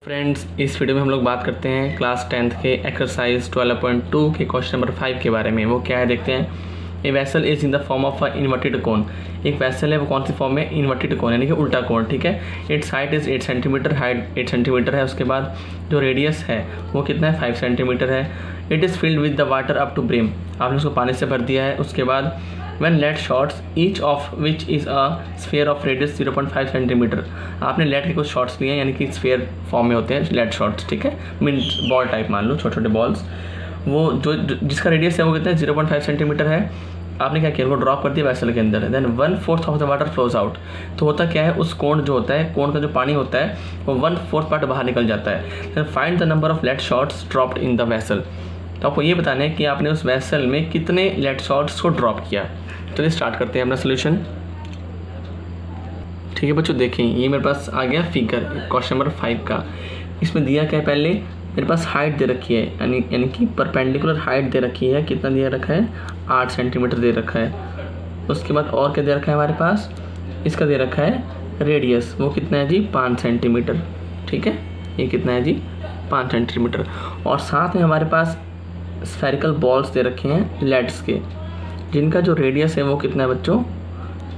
Friends, इस video में हम लोग बात करते हैं क्लास 10th के एक्सरसाइज 12.2 के क्वेश्चन नंबर 5 के बारे में। वो क्या है देखते हैं। A vessel is in the form of a inverted cone. एक वैसल है, वो कौन सी फॉर्म में? इन्वर्टेड कोन, यानी कि उल्टा कोन। ठीक है। It's height is 8 centimetre, height 8 centimetre है। उसके बाद जो रेडियस है वो कितना है? 5 सेंटीमीटर है। It is filled with the water up to brim. आपने उसको पानी से भर दिया है। उसके बाद when lead shots each of which is a sphere of radius 0.5 centimetre. आपने लेड के कुछ शॉट्स लिए हैं, यानी कि स्फेयर फॉर्म में होते हैं लेड शॉट्स। ठीक है, मिंट बॉल टाइप मान लो, छोटे छोटे बॉल्स। वो जो जिसका रेडियस है वो कितना है? 0.5 सेंटीमीटर है। आपने क्या किया? वो ड्रॉप कर दिया वैसल के अंदर। Then 1/4 of the water flows out. तो होता क्या है, उस कोन जो होता है, कोन का जो पानी होता है वो 1/4 पार्ट बाहर निकल जाता है। Then find the number of lead shots dropped in the vessel. तो आपको ये बताना है कि आपने उस वैसल में कितने लेड शॉट्स को ड्रॉप किया। चलिए स्टार्ट करते हैं अपना सोल्यूशन। ठीक है बच्चों, देखें ये मेरे पास आ गया फिगर क्वेश्चन नंबर 5 का। इसमें दिया क्या है? पहले मेरे पास हाइट दे रखी है, यानी कि परपेंडिकुलर हाइट दे रखी है। कितना दिया रखा है? 8 सेंटीमीटर दे रखा है। उसके बाद और क्या दे रखा है हमारे पास? इसका दे रखा है रेडियस, वो कितना है जी? 5 सेंटीमीटर। ठीक है, ये कितना है जी? 5 सेंटीमीटर। और साथ में हमारे पास स्फेरिकल बॉल्स दे रखे हैं लेड्स के, जिनका जो रेडियस है वो कितना है बच्चों?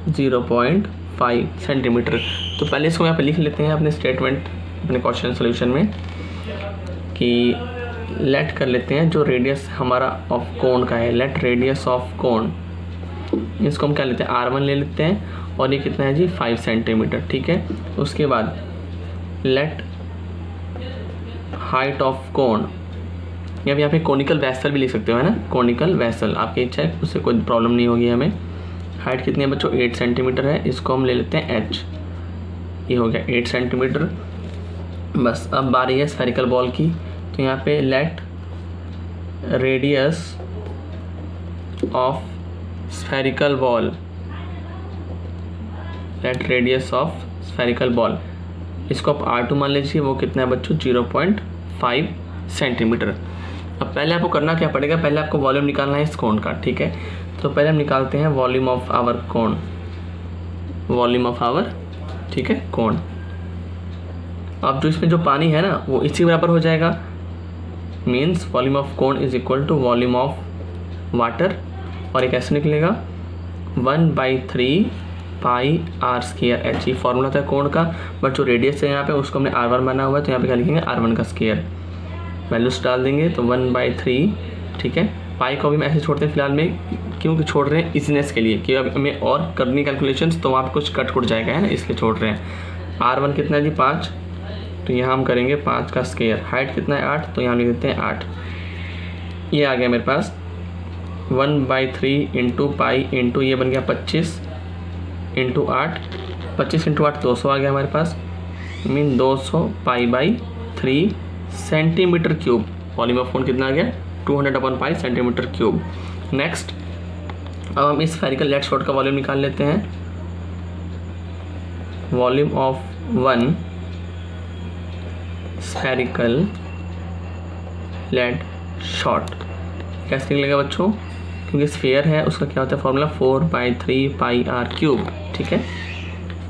0.5 सेंटीमीटर। तो पहले इसको यहाँ पे लिख लेते हैं अपने स्टेटमेंट, अपने क्वेश्चन सोल्यूशन में, कि लेट कर लेते हैं जो रेडियस हमारा ऑफ कोन का है। लेट रेडियस ऑफ कोन, इसको हम क्या लेते हैं? R1 ले लेते हैं। और ये कितना है जी? 5 सेंटीमीटर। ठीक है। उसके बाद लेट हाइट ऑफ कोन, या यहाँ पे कोनिकल वैसल भी लिख सकते हो, है ना? कोनिकल वैसल आपकी इच्छा है, उससे कोई प्रॉब्लम नहीं होगी हमें। हाइट कितनी है बच्चों? 8 सेंटीमीटर है। इसको हम ले लेते हैं H। ये हो गया 8 सेंटीमीटर। बस अब बारी है स्फेरिकल बॉल की। तो यहाँ पे let radius of spherical ball, let radius of spherical ball, इसको आप R2 मान लीजिए। वो कितना है बच्चों? 0.5 सेंटीमीटर। अब पहले आपको करना क्या पड़ेगा? पहले आपको वॉल्यूम निकालना है इस कोन का। ठीक है, तो पहले हम निकालते हैं volume of our cone, volume of our, ठीक है, कोन। अब जो इसमें जो पानी है ना वो इसी बराबर हो जाएगा। Means volume of cone is equal to volume of water. और एक ऐसे निकलेगा 1/3 pi R square H। Formula था कोन का, बट जो रेडियस है यहाँ पे उसको हमने R1 माना हुआ है, तो यहाँ पे क्या लिखेंगे? R1 का स्क्वायर। वैल्यूज डाल देंगे तो 1/3। ठीक है, पाई को भी हम ऐसे छोड़ते हैं फिलहाल में, क्योंकि छोड़ रहे हैं इजीनेस के लिए, कि अब हमें और करनी कैलकुलेशंस तो वहाँ पे कुछ कट जाएगा, है ना, इसलिए छोड़ रहे हैं। R1 कितना है जी? 5। तो यहाँ हम करेंगे 5 का स्क्वायर। हाइट कितना है? 8, तो यहाँ लिख देते हैं 8। ये आ गया मेरे पास 1/3 इंटू पाई इंटू ये बन गया 25 इंटू 8। 25 इंटू 8 200 आ गया हमारे पास। मीन 200 पाई/3 centimetre cube. Volume of cone कितना आ गया? 200/5 सेंटीमीटर क्यूब। नेक्स्ट, अब हम इस स्फेरिकल लेड शॉट का वॉल्यूम निकाल लेते हैं। Volume of 1 spherical lead shot कैसे निकलेगा बच्चों? क्योंकि स्फीयर है, उसका क्या होता है फॉर्मूला? 4/3 पाई R क्यूब। ठीक है,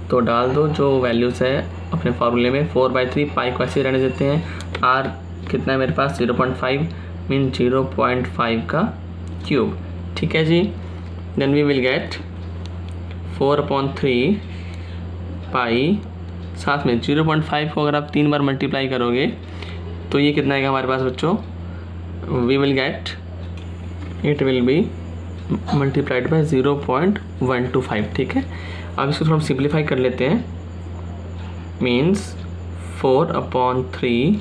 तो डाल दो जो वैल्यूज़ है अपने फार्मूले में। 4/3 पाई को ऐसे रहने देते हैं। R कितना है मेरे पास? 0.5, मीन 0.5 का क्यूब। ठीक है जी। देन वी विल गेट 4/3 पाई, साथ में 0.5 को अगर आप 3 बार मल्टीप्लाई करोगे तो ये कितना आएगा हमारे पास बच्चों? We will get, it will be multiplied by 0.125। ठीक है, अब इसको थोड़ा सिंप्लीफाई कर लेते हैं। मीन्स 4/3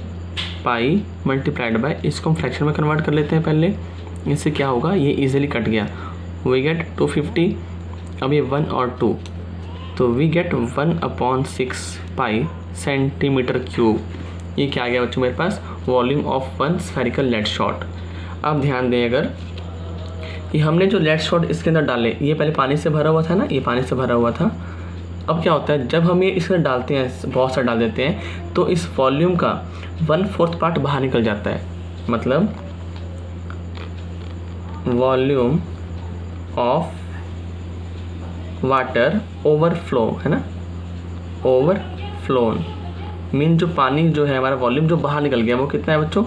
पाई मल्टीप्लाइड बाय, इसको हम फ्रैक्शन में कन्वर्ट कर लेते हैं पहले। इससे क्या होगा? ये इजीली कट गया। We get 250। अब ये 1 और 2, तो we get 1/6 pi centimetre cube. ये क्या आ गया बच्चों मेरे पास? Volume of 1 spherical lead shot. अब ध्यान दें, अगर ये हमने जो लेड शॉट इसके अंदर डाले, ये पहले पानी से भरा हुआ था ना, ये पानी से भरा हुआ था। अब क्या होता है, जब हम ये इसके अंदर डालते हैं, बहुत सारा डाल देते हैं, तो इस वॉल्यूम का 1/4 पार्ट बाहर निकल जाता है। मतलब वॉल्यूम ऑफ वाटर ओवरफ्लो, है ना, ओवरफ्लोन, मीन जो पानी जो है हमारा वॉल्यूम जो बाहर निकल गया वो कितना है बच्चों,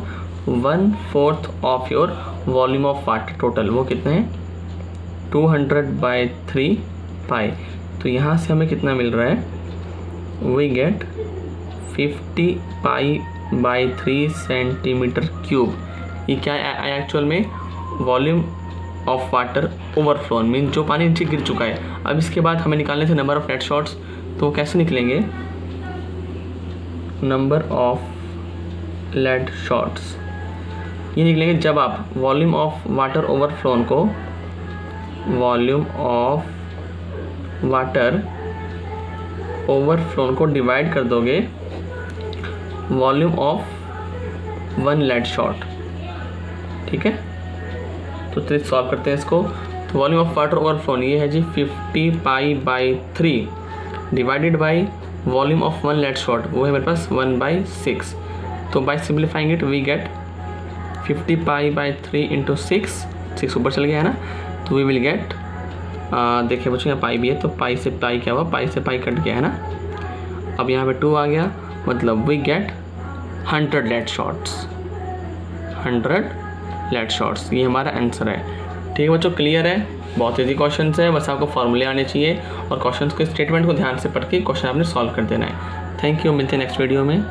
1/4 of your volume of water total, वो कितना है 200/3 पाई। तो यहाँ से हमें कितना मिल रहा है, वी गेट 50 पाई/3 सेंटीमीटर क्यूब। ये क्या है एक्चुअल में, volume of water overflow, mean जो पानी नीचे गिर चुका है। अब इसके बाद हमें निकालने थे नंबर ऑफ लेड शॉट्स, तो कैसे निकलेंगे, नंबर ऑफ लेड शॉट्स ये निकलेंगे जब आप वॉल्यूम ऑफ वाटर ओवरफ्लोन को, वॉल्यूम ऑफ वाटर ओवरफ्लोन को डिवाइड कर दोगे वॉल्यूम ऑफ 1 लेड शॉट। ठीक है, तो चलिए सॉल्व करते हैं इसको। तो वॉल्यूम ऑफ वाटर ओवरफ्लोन ये है जी 50 पाई/3 divided by volume of 1 lead shot, वो है मेरे पास 1/6। तो by simplifying it we get 50 पाई/3 इंटू 6 ऊपर चल गया है ना, तो वी विल गेट, देखिए बच्चों यहाँ पाई भी है, तो पाई से पाई क्या हुआ, पाई से पाई कट गया है ना। अब यहाँ पे 2 आ गया, मतलब we get 100 lead shots, 100 lead shots, ये हमारा आंसर है। ठीक है बच्चों, क्लियर है, बहुत ईजी क्वेश्चन है, बस आपको फॉर्मूले आने चाहिए और क्वेश्चन के स्टेटमेंट को ध्यान से पढ़ के क्वेश्चन आपने सॉल्व कर देना है। थैंक यू, मिलते हैं नेक्स्ट वीडियो में।